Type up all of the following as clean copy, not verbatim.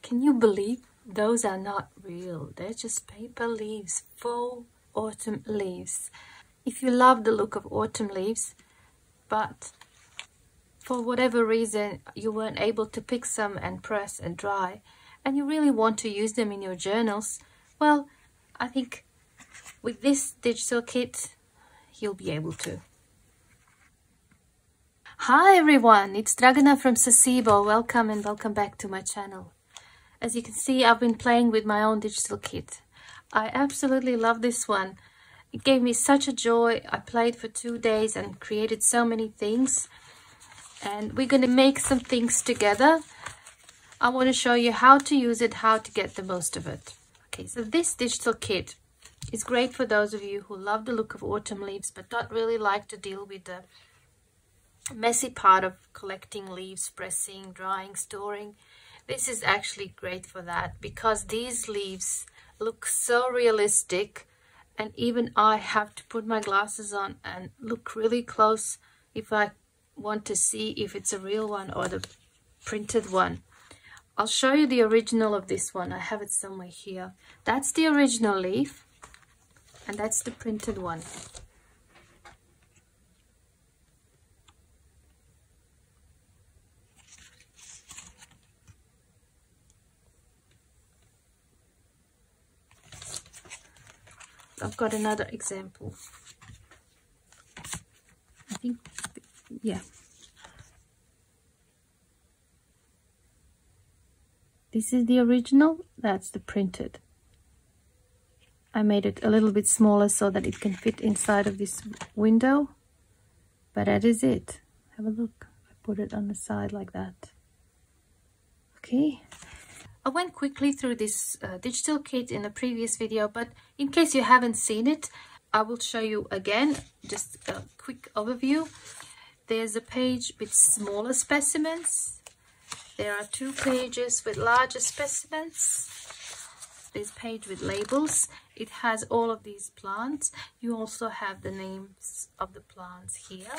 Can you believe those are not real? They're just paper leaves, faux autumn leaves. If you love the look of autumn leaves, but for whatever reason you weren't able to pick some and press and dry, and you really want to use them in your journals, well, I think with this digital kit you'll be able to. Hi everyone, it's Dragana from Saacibo. Welcome and welcome back to my channel. As you can see, I've been playing with my own digital kit. I absolutely love this one. It gave me such a joy. I played for 2 days and created so many things. And we're going to make some things together. I want to show you how to use it, how to get the most of it. Okay, so this digital kit is great for those of you who love the look of autumn leaves but don't really like to deal with the messy part of collecting leaves, pressing, drying, storing. This is actually great for that because these leaves look so realistic, and even I have to put my glasses on and look really close if I want to see if it's a real one or the printed one. I'll show you the original of this one. I have it somewhere here. That's the original leaf and that's the printed one. I've got another example. I think, yeah. This is the original, that's the printed. I made it a little bit smaller so that it can fit inside of this window. But that is it. Have a look. I put it on the side like that. Okay. I went quickly through this digital kit in a previous video, but in case you haven't seen it, I will show you again, just a quick overview. There's a page with smaller specimens. There are 2 pages with larger specimens. This page with labels. It has all of these plants. You also have the names of the plants here.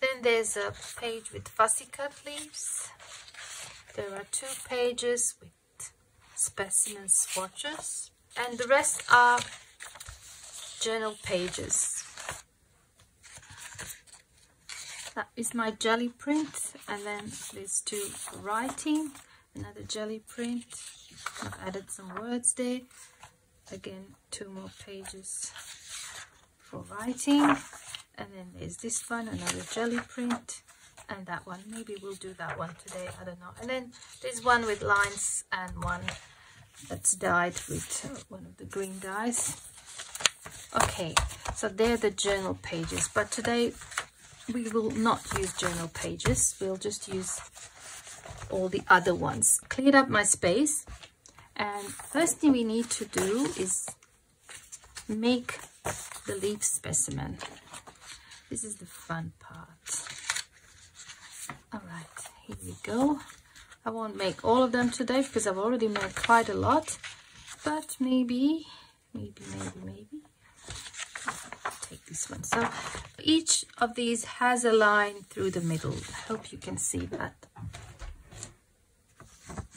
Then there's a page with fussy cut leaves. There are 2 pages with specimen swatches, and the rest are journal pages. That is my jelly print, and then there's 2 writing, another jelly print. I've added some words there. Again, 2 more pages for writing, and then there's this one, another jelly print. And that one, maybe we'll do that one today, I don't know. And then there's one with lines and one that's dyed with one of the green dyes. Okay, so they're the journal pages, but today we will not use journal pages. We'll just use all the other ones. Cleared up my space, and first thing we need to do is make the leaf specimen. This is the fun part. Alright, here we go. I won't make all of them today because I've already made quite a lot, but maybe. I'll take this one. So each of these has a line through the middle. I hope you can see that.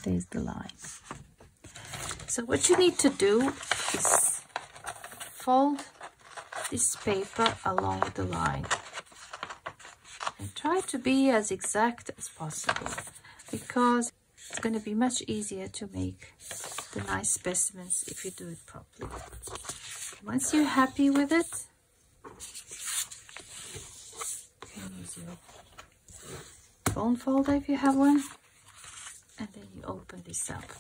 There's the line. So what you need to do is fold this paper along the line. And try to be as exact as possible because it's going to be much easier to make the nice specimens if you do it properly. Once you're happy with it, you can use your bone folder if you have one, and then you open this up.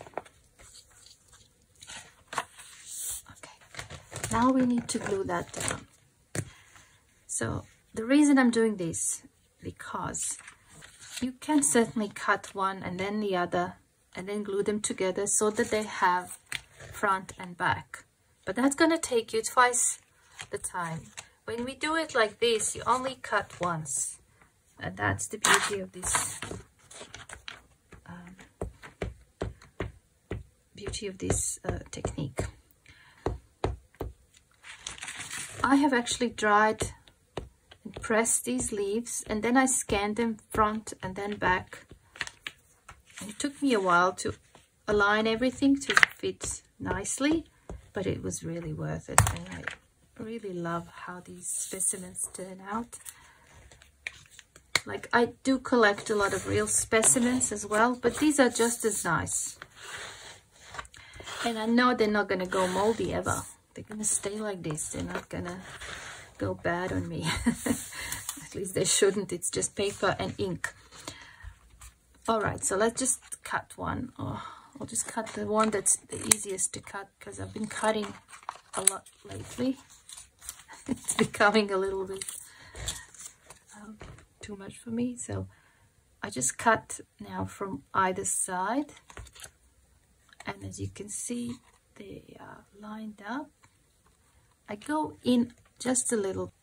Okay, now we need to glue that down. So the reason I'm doing this, because you can certainly cut one and then the other and then glue them together so that they have front and back, but that's going to take you twice the time. When we do it like this, you only cut once, and that's the beauty of this technique. I have actually dried press these leaves and then I scanned them front and then back, and it took me a while to align everything to fit nicely, but it was really worth it, and I really love how these specimens turn out. Like, I do collect a lot of real specimens as well, but these are just as nice. And I know they're not going to go moldy ever. They're going to stay like this. They're not going to go bad on me. At least they shouldn't. It's just paper and ink. All right, so let's just cut one. Oh, I'll just cut the one that's the easiest to cut, because I've been cutting a lot lately. It's becoming a little bit too much for me, so I just cut now from either side, and as you can see, they are lined up. I go in just a little.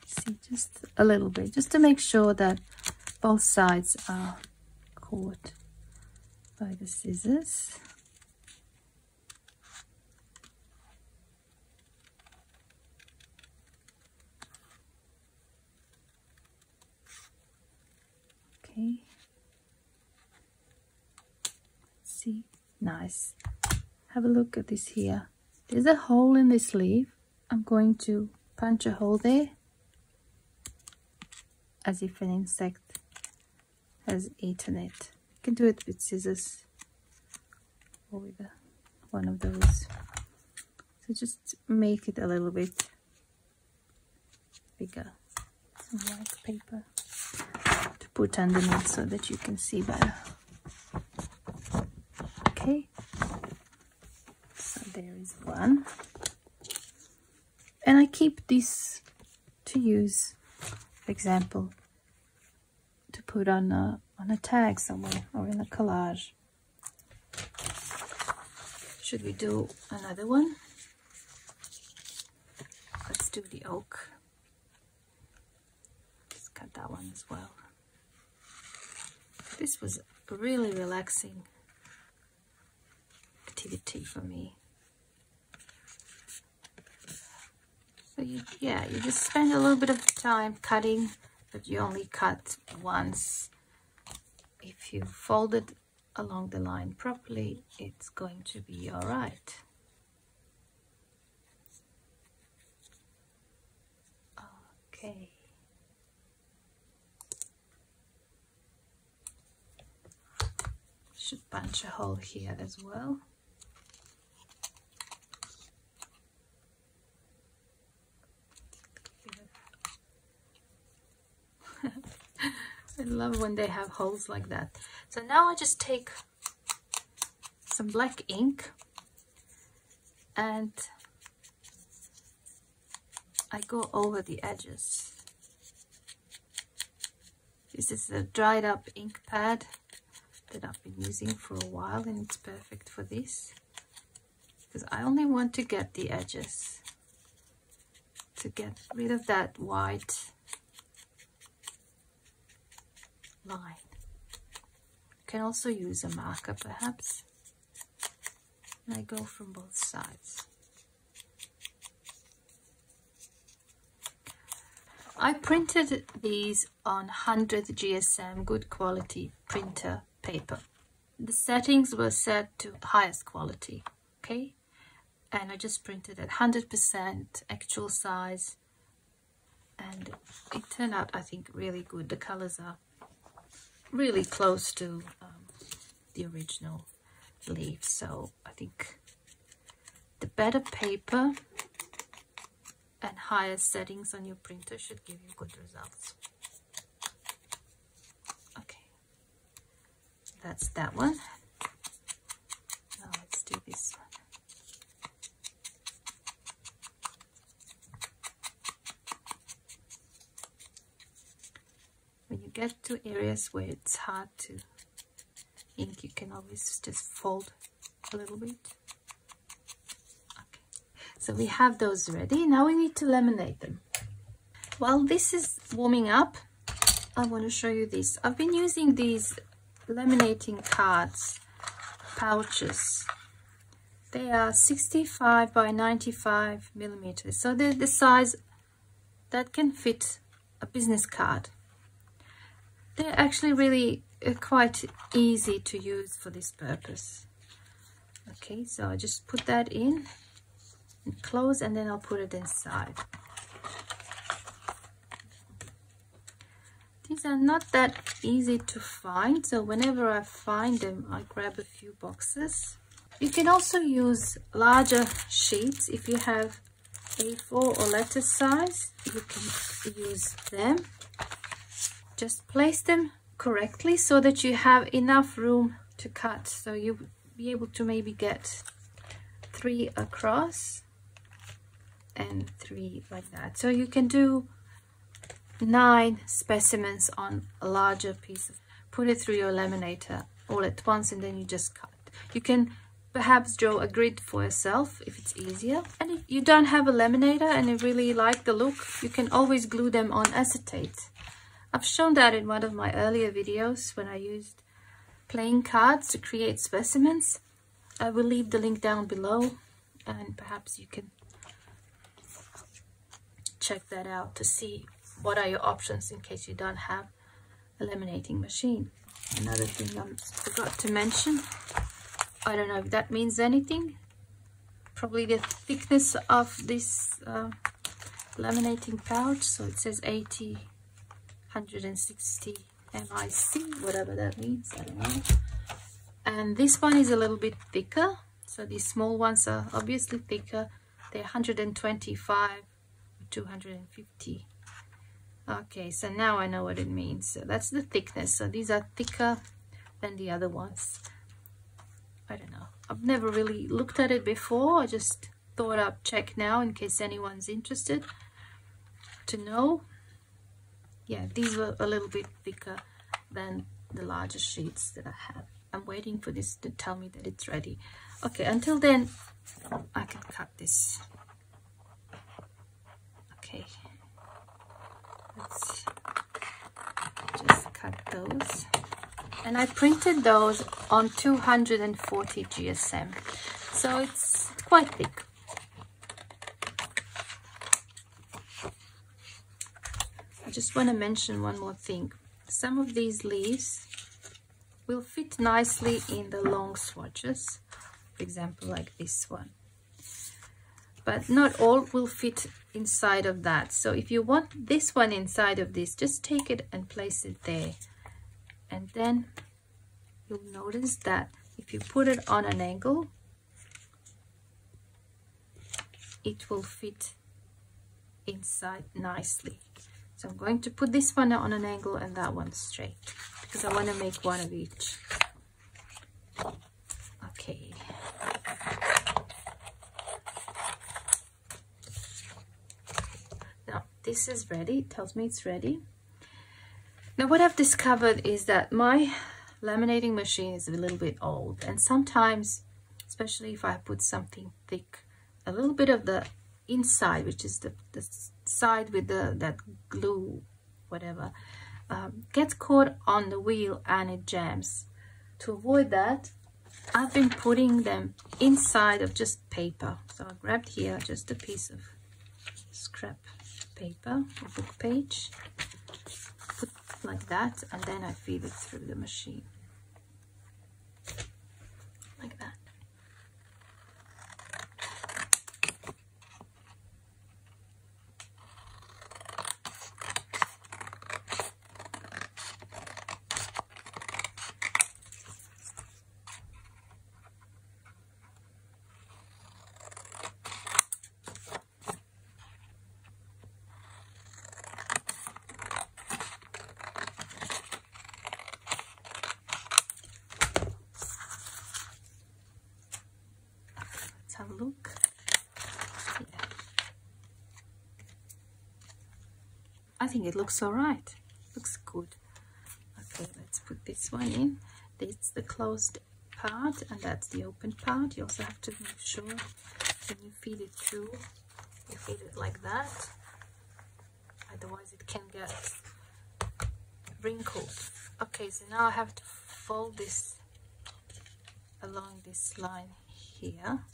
See, just a little bit, just to make sure that both sides are caught by the scissors. Okay. See, nice. Have a look at this here. There's a hole in this sleeve. I'm going to punch a hole there, as if an insect has eaten it. You can do it with scissors or with one of those. So just make it a little bit bigger. Some white paper to put underneath so that you can see better. Okay, so there is one. And I keep this to use, for example, to put on a tag somewhere or in a collage. Should we do another one? Let's do the oak. Just cut that one as well. This was a really relaxing activity for me. So you just spend a little bit of time cutting, but you only cut once. If you fold it along the line properly, it's going to be all right. Okay. Should punch a hole here as well. I love when they have holes like that. So now I just take some black ink and I go over the edges. This is a dried up ink pad that I've been using for a while, and it's perfect for this because I only want to get the edges, to get rid of that white line. You can also use a marker perhaps, and I go from both sides. I printed these on 100 GSM good quality printer paper. The settings were set to highest quality, okay? And I just printed at 100% actual size, and it turned out, I think, really good. The colors are really close to the original leaf, so I think the better paper and higher settings on your printer should give you good results. Okay, that's that one. Now let's do this one. When you get to areas where it's hard to ink, you can always just fold a little bit. So we have those ready. Now we need to laminate them. While this is warming up, I want to show you this. I've been using these laminating cards pouches. They are 65 by 95 millimeters. So they're the size that can fit a business card. They're actually really quite easy to use for this purpose. Okay, so I just put that in and close, and then I'll put it inside. These are not that easy to find, so whenever I find them, I grab a few boxes. You can also use larger sheets. If you have A4 or letter size, you can use them. Just place them correctly so that you have enough room to cut. So you'll be able to maybe get 3 across and 3 like that. So you can do 9 specimens on a larger piece. Put it through your laminator all at once, and then you just cut. You can perhaps draw a grid for yourself if it's easier. And if you don't have a laminator and you really like the look, you can always glue them on acetate. I've shown that in one of my earlier videos when I used playing cards to create specimens. I will leave the link down below, and perhaps you can check that out to see what are your options in case you don't have a laminating machine. Another thing I forgot to mention, I don't know if that means anything, probably the thickness of this laminating pouch. So it says 160 MIC, whatever that means, I don't know. And this one is a little bit thicker, so these small ones are obviously thicker. They're 125 or 250. Okay, so now I know what it means. So that's the thickness. So these are thicker than the other ones. I don't know, I've never really looked at it before. I just thought I'd check now in case anyone's interested to know. Yeah, these were a little bit thicker than the larger sheets that I have. I'm waiting for this to tell me that it's ready. Okay, until then I can cut this. Okay, let's just cut those. And I printed those on 240 GSM, so it's quite thick. I just want to mention one more thing. Some of these leaves will fit nicely in the long swatches, for example like this one, but not all will fit inside of that. So if you want this one inside of this, just take it and place it there, and then you'll notice that if you put it on an angle, it will fit inside nicely. So I'm going to put this one on an angle and that one straight, because I want to make one of each. Okay. Now this is ready. It tells me it's ready. Now what I've discovered is that my laminating machine is a little bit old, and sometimes, especially if I put something thick, a little bit of the inside, which is the side with that glue, whatever, gets caught on the wheel and it jams. To avoid that, I've been putting them inside of just paper. So I grabbed here just a piece of scrap paper, a book page, put like that, and then I feed it through the machine like that. Have a look. Yeah. I think it looks all right. Looks good. Okay, let's put this one in. This is the closed part, and that's the open part. You also have to make sure when you feed it through, you feed it like that. Otherwise, it can get wrinkled. Okay, so now I have to fold this along this line here.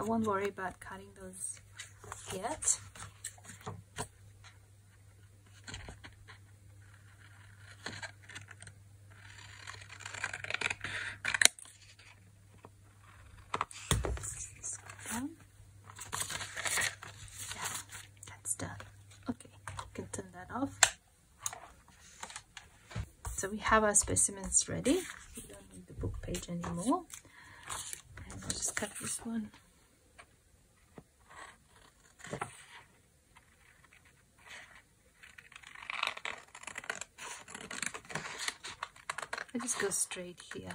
I won't worry about cutting those yet. So we have our specimens ready. We don't need the book page anymore. And I'll just cut this one. I just go straight here.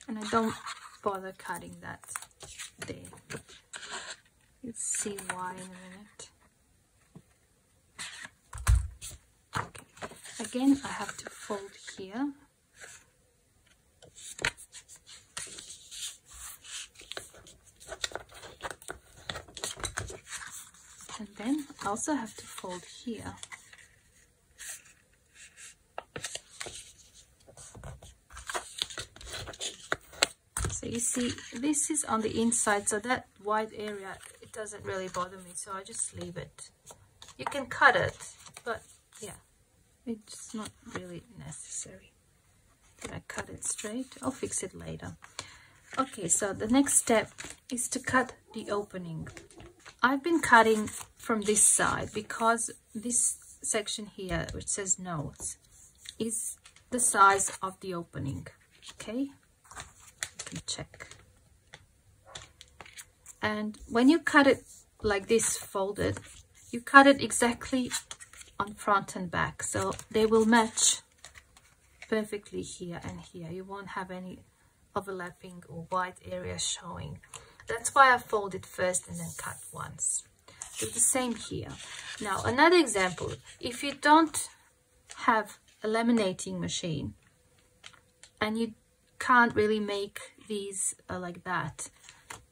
And I don't bother cutting that there. You'll see why in a minute. Again, I have to fold here. And then I also have to fold here. So you see, this is on the inside, so that white area, it doesn't really bother me, so I just leave it. You can cut it, but yeah. It's not really necessary. Did I cut it straight? I'll fix it later. Okay, so the next step is to cut the opening. I've been cutting from this side because this section here, which says notes, is the size of the opening. Okay, you can check. And when you cut it like this, folded, you cut it exactly on front and back, so they will match perfectly here and here. You won't have any overlapping or white areas showing. That's why I fold it first and then cut once. Do the same here. Now another example, if you don't have a laminating machine and you can't really make these like that,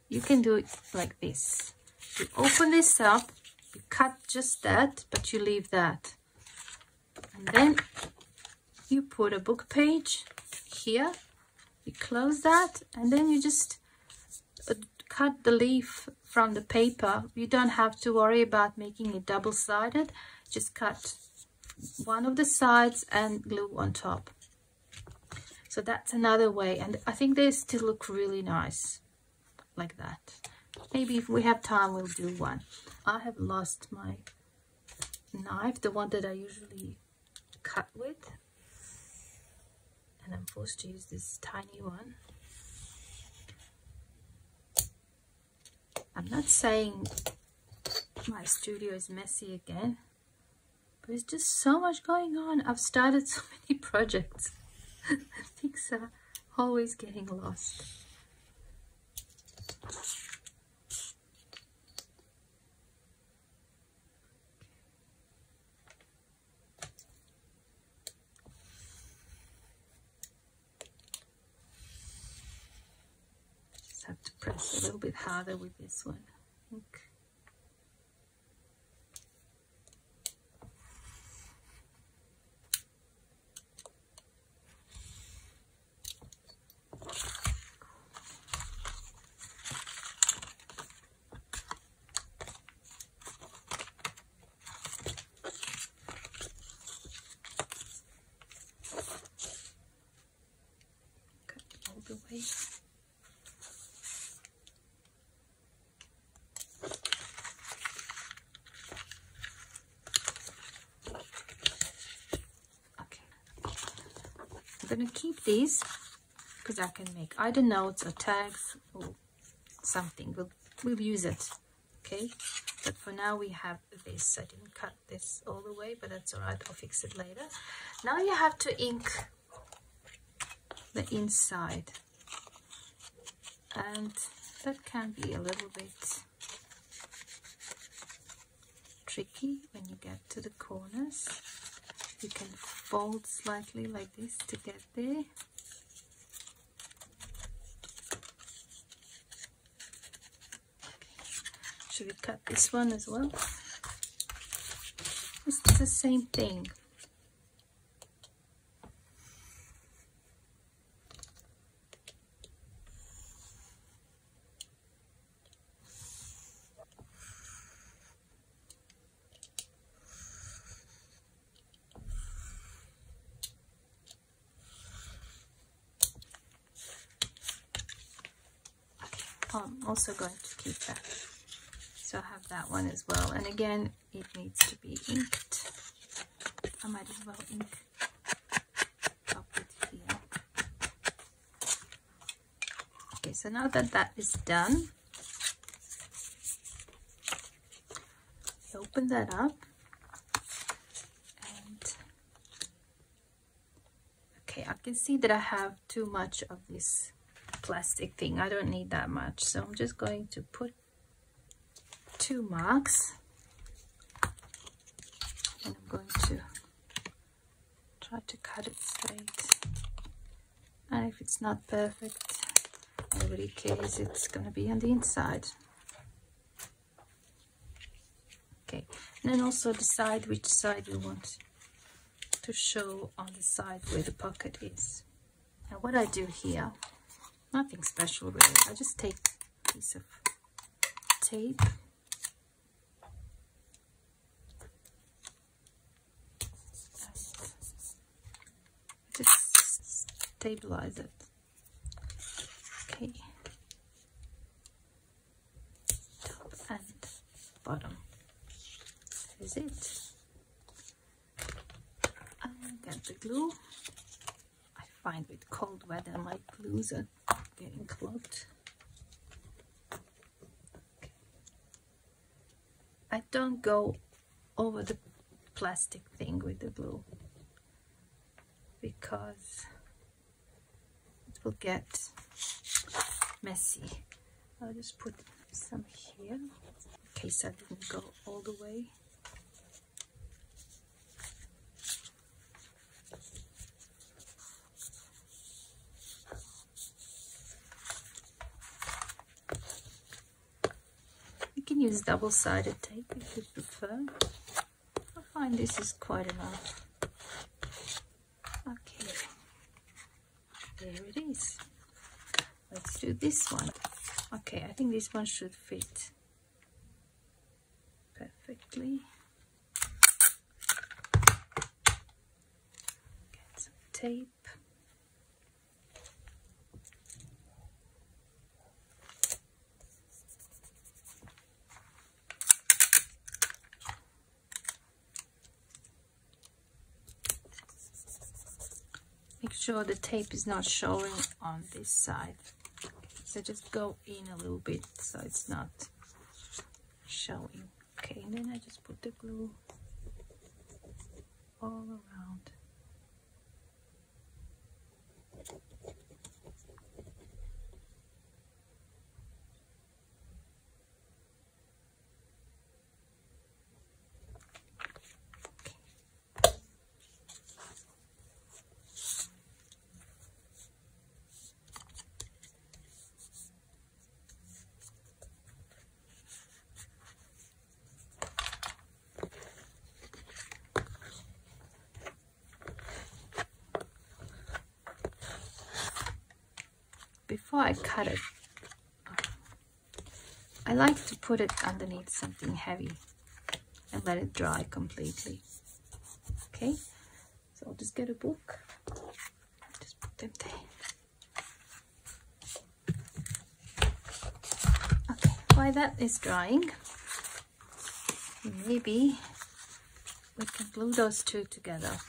you can do it like this. You open this up, you cut just that, but you leave that. And then you put a book page here, you close that, and then you just cut the leaf from the paper. You don't have to worry about making it double-sided. Just cut one of the sides and glue on top. So that's another way, and I think they still look really nice like that. Maybe if we have time, we'll do one. I have lost my knife, the one that I usually cut with, and I'm forced to use this tiny one. I'm not saying my studio is messy again, but it's just so much going on. I've started so many projects. Things are always getting lost. Have to press a little bit harder with this one, I think. Cut all the way. I'm going to keep these because I can make either notes or tags or something. We'll use it, okay? But for now we have this. I didn't cut this all the way, but that's all right. I'll fix it later. Now you have to ink the inside, and that can be a little bit tricky when you get to the corners. You can fold slightly like this to get there. Okay. Should we cut this one as well? It's the same thing. I'm also going to keep that. So I have that one as well. And again, it needs to be inked. I might as well ink up it here. Okay, so now that that is done, open that up. And okay, I can see that I have too much of this plastic thing. I don't need that much, so I'm just going to put 2 marks, and I'm going to try to cut it straight. And if it's not perfect, nobody cares, it's going to be on the inside. Okay, and then also decide which side you want to show on the side where the pocket is. Now what I do here, nothing special really, I just take a piece of tape and just stabilize it. Okay, top and bottom. Is it? And get the glue. I find with cold weather my glues are getting clogged. Okay. I don't go over the plastic thing with the glue because it will get messy. I'll just put some here in case I didn't go all the way. Use double-sided tape if you prefer. I find this is quite enough. Okay, there it is. Let's do this one. Okay, I think this one should fit perfectly. Get some tape. Make sure the tape is not showing on this side. So just go in a little bit so it's not showing. Okay, and then I just put the glue all around. Before I cut it, I like to put it underneath something heavy and let it dry completely. Okay, so I'll just get a book, just put them there. Okay, while that is drying, maybe we can glue those two together.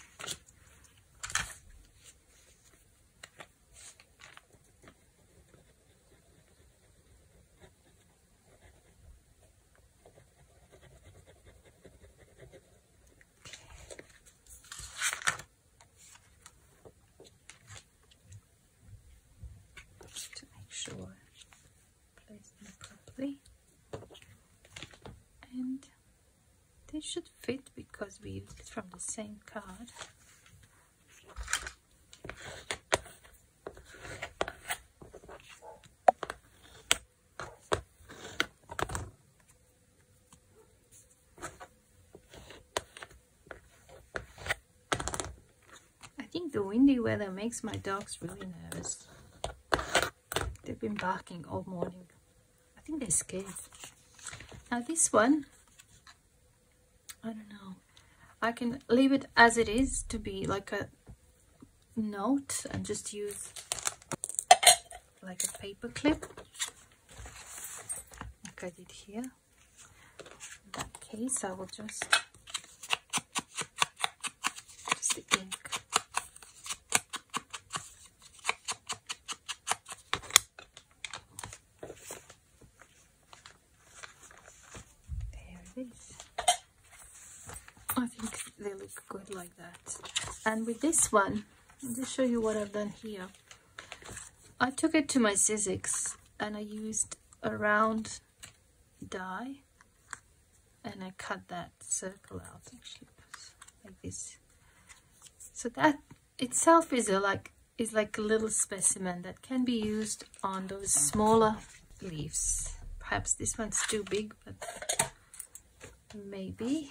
Place them properly, and they should fit because we used it from the same card. I think the windy weather makes my dogs really nervous. They've been barking all morning. I think they're scared. Now this one, I don't know. I can leave it as it is to be like a note and just use like a paper clip like I did here. In that case, I will just the ink. There it is. I think they look good like that. And with this one, I'll just show you what I've done here. I took it to my Sizzix and I used a round die and I cut that circle out, actually, like this. So that itself is like a little specimen that can be used on those smaller leaves. Perhaps this one's too big, but maybe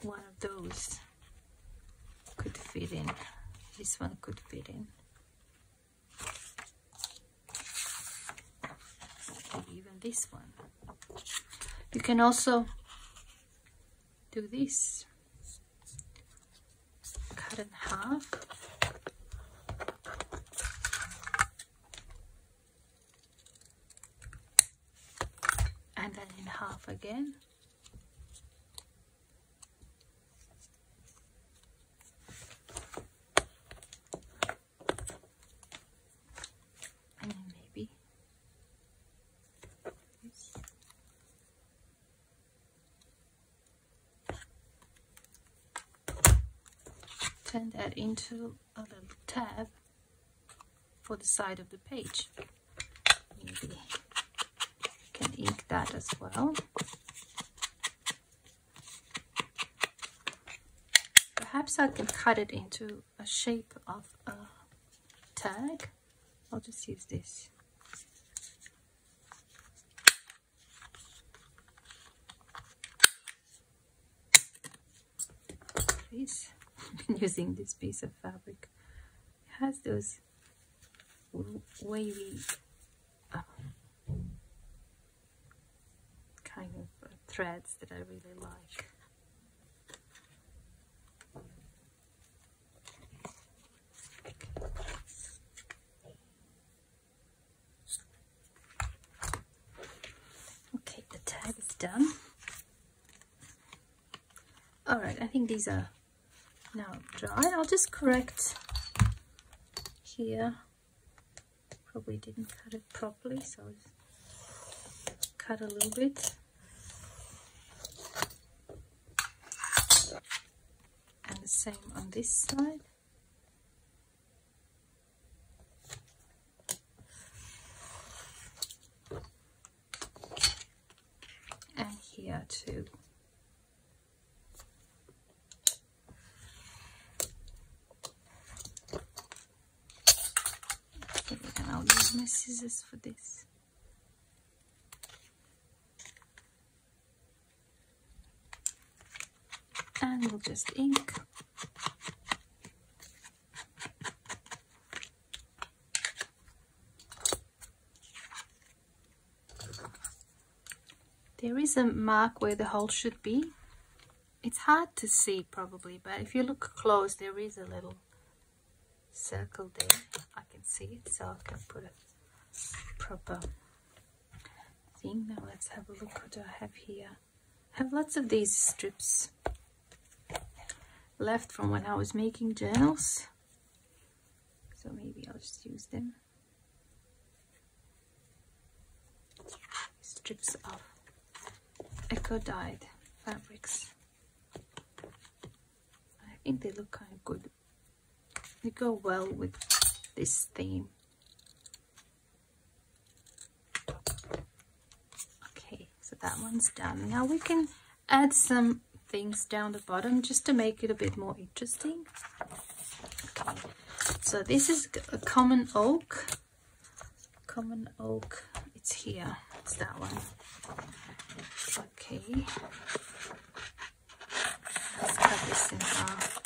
one of those could fit in. This one could fit in. Maybe even this one. You can also do this. Cut in half. And then in half again. And then maybe this. Turn that into a little tab for the side of the page. Maybe you can ink that as well. Perhaps I can cut it into a shape of a tag. I'll just use this. This. I've been using this piece of fabric. It has those wavy kind of threads that I really like. Okay, the tag is done. All right, I think these are now dry. I'll just correct here. Probably didn't cut it properly, so I'll just cut a little bit. And the same on this side. And here too. And I'll use my scissors for this. And we'll just ink. There is a mark where the hole should be. It's hard to see probably, but if you look close, there is a little circle there. I can see it, so I can put a proper thing. Now let's have a look. What do I have here? I have lots of these strips left from when I was making journals, so maybe I'll just use them. Strips of eco-dyed fabrics. I think they look kind of good. They go well with this theme. Okay, so that one's done. Now we can add some things down the bottom just to make it a bit more interesting. Okay, so this is a common oak. Common oak, it's here. It's that one. Okay, let's cut this in half.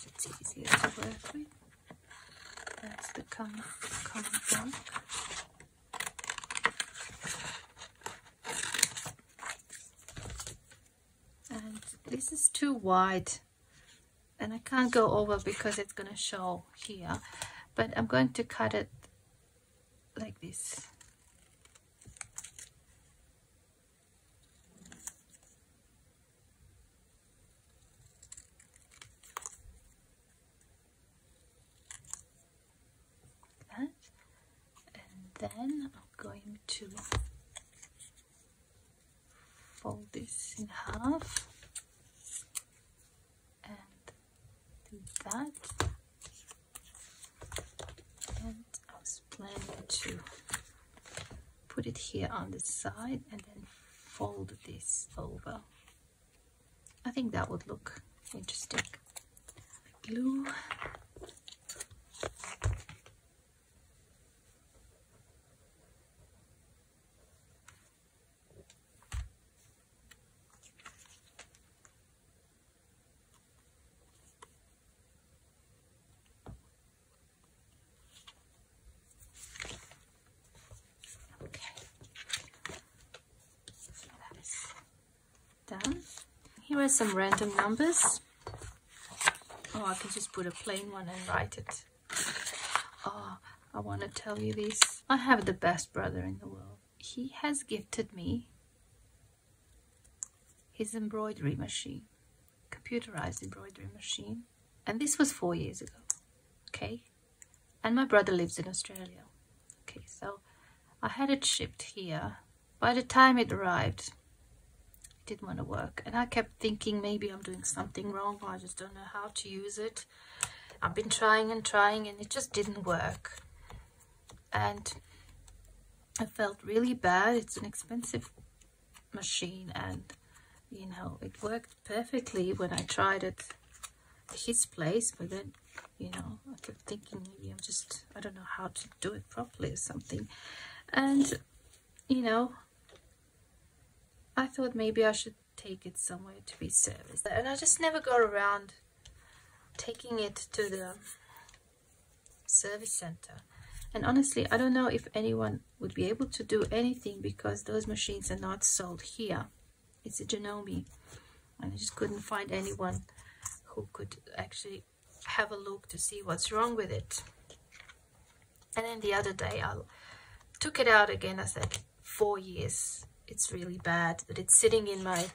It's easier to work with. That's the common oak. And this is too wide and I can't go over because it's going to show here, but I'm going to cut it like this. then I'm going to fold this in half and do that. And I was planning to put it here on the side and then fold this over. I think that would look interesting. Glue. Done. Here are some random numbers. Oh, I can just put a plain one and write it. Oh, I want to tell you this. I have the best brother in the world. He has gifted me his embroidery machine, computerized embroidery machine. And this was 4 years ago, okay? And my brother lives in Australia. Okay, so I had it shipped here. By the time it arrived, didn't want to work, and I kept thinking maybe I'm doing something wrong, or I just don't know how to use it. I've been trying and trying and it just didn't work, and I felt really bad. It's an expensive machine, and you know, it worked perfectly when I tried it at his place, but then, you know, I kept thinking maybe I don't know how to do it properly or something. And you know, I thought maybe I should take it somewhere to be serviced, and I just never got around taking it to the service center. And honestly, I don't know if anyone would be able to do anything, because those machines are not sold here. It's a Janome, and I just couldn't find anyone who could actually have a look to see what's wrong with it. And then the other day I took it out again. I said, 4 years. It's really bad that it's sitting in my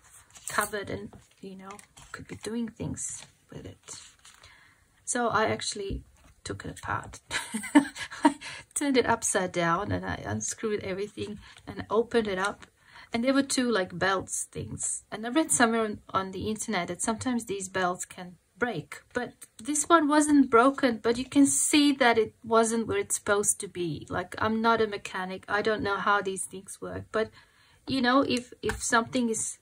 cupboard, and you know, could be doing things with it. So I actually took it apart. I turned it upside down and I unscrewed everything and opened it up, and there were two like belts things, and I read somewhere on the internet that sometimes these belts can break, but this one wasn't broken, but you can see that it wasn't where it's supposed to be. Like, I'm not a mechanic, I don't know how these things work, but you know, if something is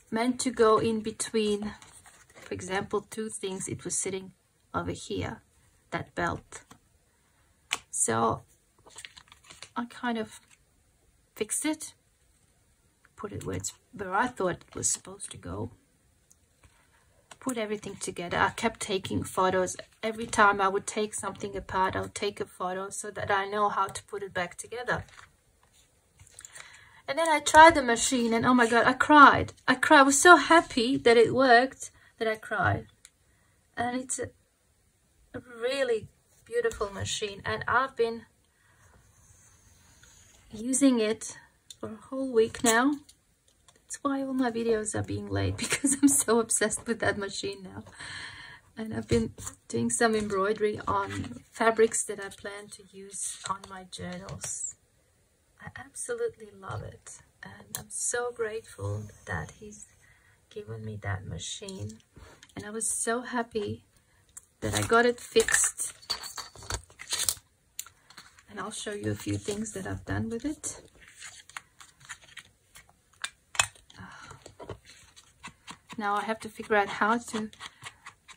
meant to go in between, for example, two things, it was sitting over here, that belt. So I kind of fixed it, put it where I thought it was supposed to go, put everything together. I kept taking photos. Every time I would take something apart, I would take a photo so that I know how to put it back together. And then I tried the machine, and oh my God, I cried. I was so happy that it worked that I cried. And it's a really beautiful machine, and I've been using it for a whole week now. That's why all my videos are being late, because I'm so obsessed with that machine now. And I've been doing some embroidery on fabrics that I plan to use on my journals. I absolutely love it, and I'm so grateful that he's given me that machine. And I was so happy that I got it fixed, and I'll show you a few things that I've done with it. Now I have to figure out how to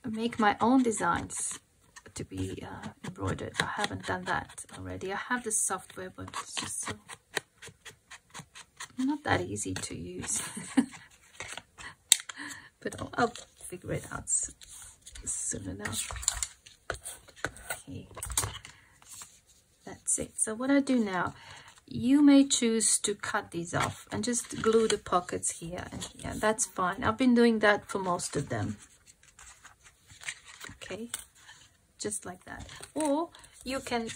make my own designs to be embroidered. I haven't done that already. I have the software, but it's just so not that easy to use. But I'll figure it out soon enough. Okay, that's it. So what I do now, you may choose to cut these off and just glue the pockets here and here. That's fine. I've been doing that for most of them. Okay, just like that. Or you can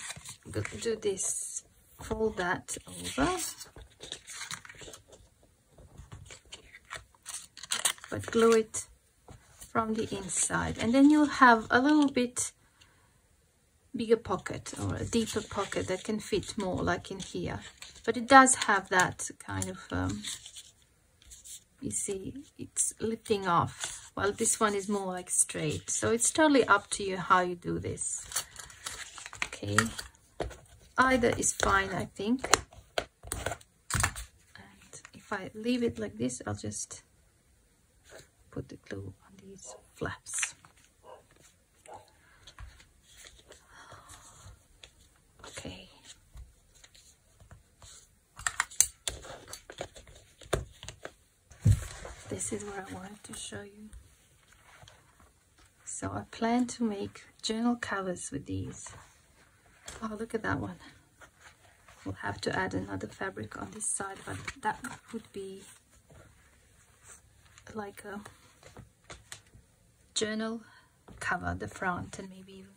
do this, fold that over, but glue it from the inside, and then you'll have a little bit bigger pocket or a deeper pocket that can fit more, like in here. But it does have that kind of, you see, it's lifting off. Well, this one is more like straight. So it's totally up to you how you do this. Okay. Either is fine, I think. And if I leave it like this, I'll just put the glue on these flaps. Okay. This is what I wanted to show you. So I plan to make journal covers with these. Oh, look at that one. We'll have to add another fabric on this side, but that would be like a journal cover, the front, and maybe even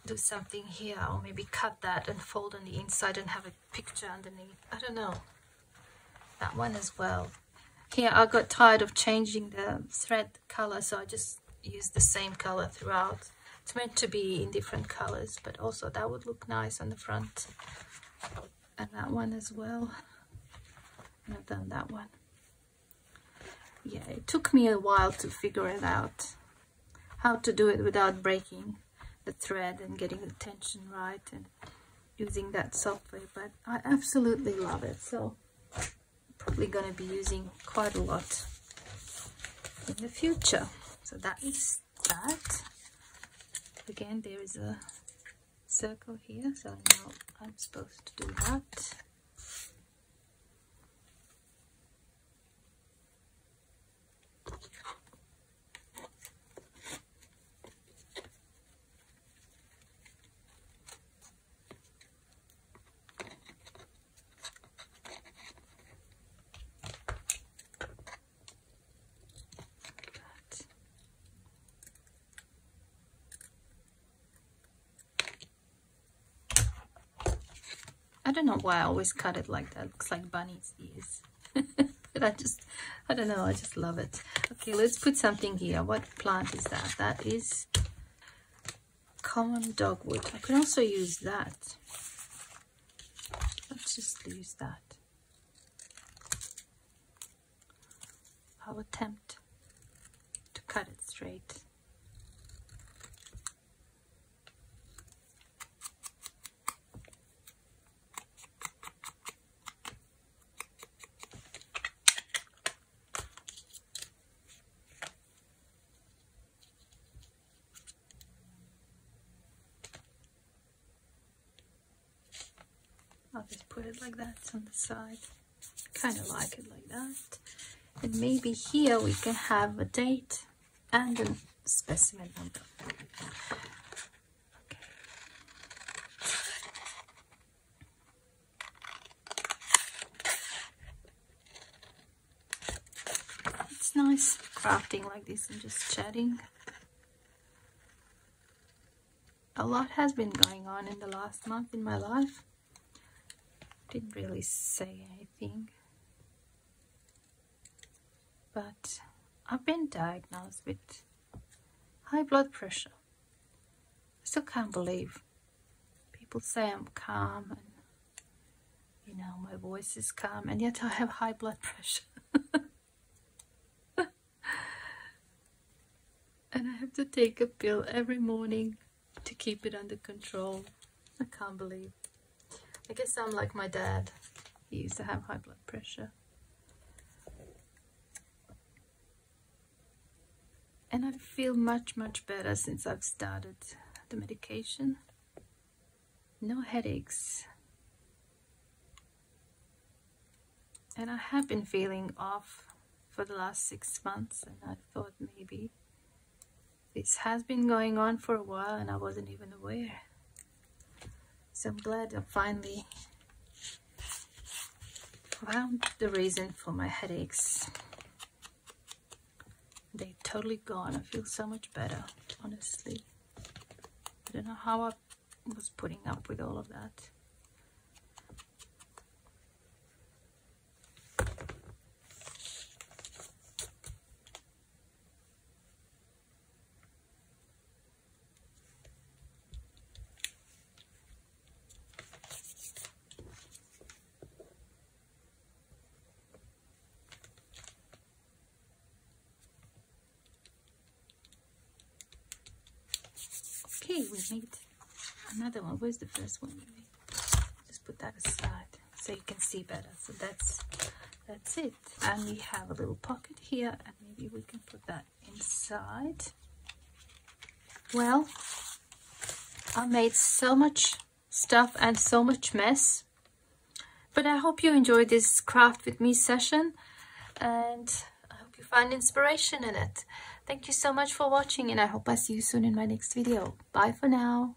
do something here, or maybe cut that and fold on the inside and have a picture underneath. I don't know. That one as well. Here I got tired of changing the thread color, so I just used the same color throughout. It's meant to be in different colors, but also that would look nice on the front. And that one as well. And I've done that one. Yeah, it took me a while to figure it out, how to do it without breaking the thread and getting the tension right and using that software, but I absolutely love it. So I'm probably going to be using quite a lot in the future. So that is that. Again, there is a circle here, so I know I'm supposed to do that. I don't know why I always cut it like that. It looks like bunny's ears. But I don't know, I just love it. Okay, let's put something here. What plant is that? That is common dogwood. I could also use that. Let's just use that. I'll attempt to cut it straight. I'll just put it like that on the side. Kind of like it like that. And maybe here we can have a date and a specimen number. Okay. It's nice crafting like this and just chatting. A lot has been going on in the last month in my life. Didn't really say anything, but I've been diagnosed with high blood pressure. I still can't believe people say I'm calm and, you know, my voice is calm, and yet I have high blood pressure. And I have to take a pill every morning to keep it under control. I can't believe. I guess I'm like my dad. He used to have high blood pressure. And I feel much, much better since I've started the medication. No headaches. And I have been feeling off for the last 6 months, and I thought maybe this has been going on for a while and I wasn't even aware. So I'm glad I finally found the reason for my headaches. They're totally gone. I feel so much better, honestly. I don't know how I was putting up with all of that. Okay, we made another one. Where's the first one we made? Just put that aside so you can see better. So that's it. And we have a little pocket here, and maybe we can put that inside. Well, I made so much stuff and so much mess, but I hope you enjoyed this craft with me session, and I hope you find inspiration in it. Thank you so much for watching, and I hope I see you soon in my next video. Bye for now.